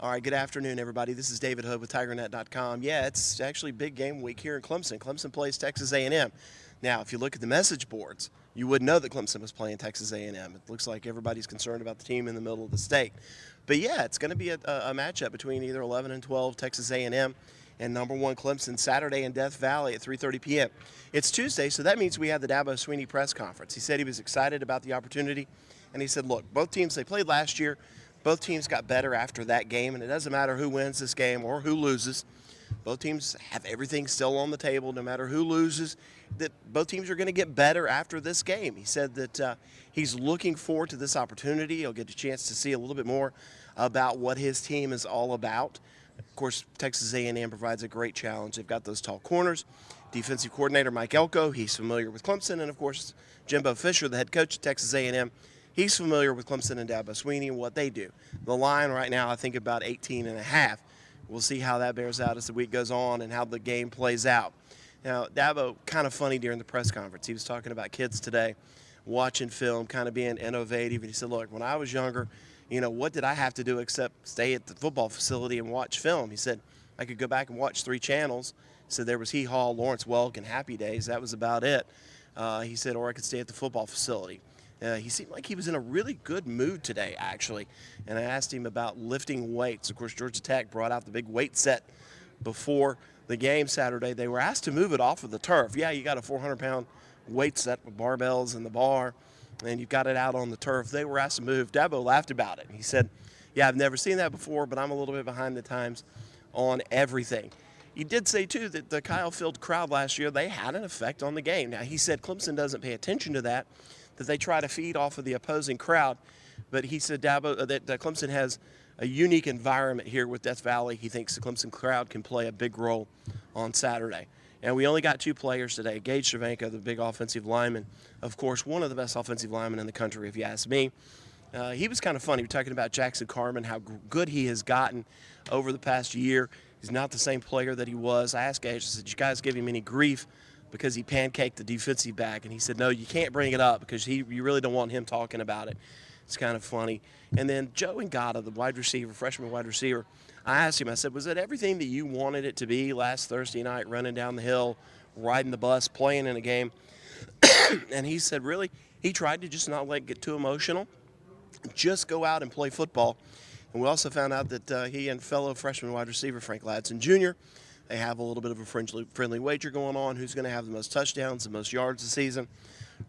All right, good afternoon, everybody. This is David Hood with TigerNet.com. Yeah, it's actually big game week here in Clemson. Clemson plays Texas A&M. Now, if you look at the message boards, you wouldn't know that Clemson was playing Texas A&M. It looks like everybody's concerned about the team in the middle of the state. But yeah, it's going to be a matchup between either 11 and 12 Texas A&M and number 1 Clemson Saturday in Death Valley at 3:30 p.m. It's Tuesday, so that means we have the Dabo Swinney press conference. He said he was excited about the opportunity, and he said, look, both teams, they played last year. Both teams got better after that game, and it doesn't matter who wins this game or who loses. Both teams have everything still on the table, no matter who loses, that both teams are going to get better after this game. He said that he's looking forward to this opportunity. He'll get a chance to see a little bit more about what his team is all about. Of course, Texas A&M provides a great challenge. They've got those tall corners. Defensive coordinator Mike Elko, he's familiar with Clemson, and, of course, Jimbo Fisher, the head coach of Texas A&M, he's familiar with Clemson and Dabo Swinney and what they do. The line right now, I think, about 18.5. We'll see how that bears out as the week goes on and how the game plays out. Now, Dabo, kind of funny during the press conference. He was talking about kids today watching film, kind of being innovative. And he said, look, when I was younger, what did I have to do except stay at the football facility and watch film? He said, I could go back and watch 3 channels. He said there was Hee Haw, Lawrence Welk, and Happy Days. That was about it. He said, or I could stay at the football facility. He seemed like he was in a really good mood today, actually. And I asked him about lifting weights. Of course, Georgia Tech brought out the big weight set before the game Saturday. They were asked to move it off of the turf. Yeah, you got a 400-pound weight set with barbells in the bar, and you've got it out on the turf. They were asked to move. Dabo laughed about it. He said, yeah, I've never seen that before, but I'm a little bit behind the times on everything. He did say, too, that the Kyle Field crowd last year, they had an effect on the game. Now, he said Clemson doesn't pay attention to that they try to feed off of the opposing crowd. But he said Dabo, that Clemson has a unique environment here with Death Valley. He thinks the Clemson crowd can play a big role on Saturday. And we only got 2 players today. Gage Cervenka, the big offensive lineman, of course, one of the best offensive linemen in the country, if you ask me. He was kind of funny. We're talking about Jackson Carman, how good he has gotten over the past year. He's not the same player that he was. I asked Gage, I said, did you guys give him any grief because he pancaked the defensive back? And he said, no, you can't bring it up because you really don't want him talking about it. It's kind of funny. And then Joe Ngata, the wide receiver, freshman wide receiver, I asked him, I said, was it everything that you wanted it to be last Thursday night, running down the hill, riding the bus, playing in a game? And he said, really, he tried to just not let it get too emotional, just go out and play football. And we also found out that he and fellow freshman wide receiver Frank Ladson Jr., they have a little bit of a friendly wager going on. Who's going to have the most touchdowns, the most yards this season?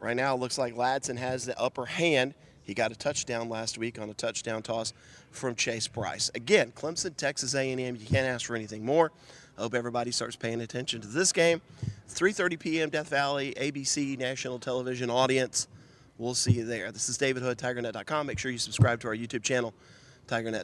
Right now, it looks like Ladson has the upper hand. He got a touchdown last week on a touchdown toss from Chase Bryce. Again, Clemson, Texas A&M, you can't ask for anything more. I hope everybody starts paying attention to this game. 3:30 p.m. Death Valley, ABC national television audience. We'll see you there. This is David Hood, TigerNet.com. Make sure you subscribe to our YouTube channel, TigerNet.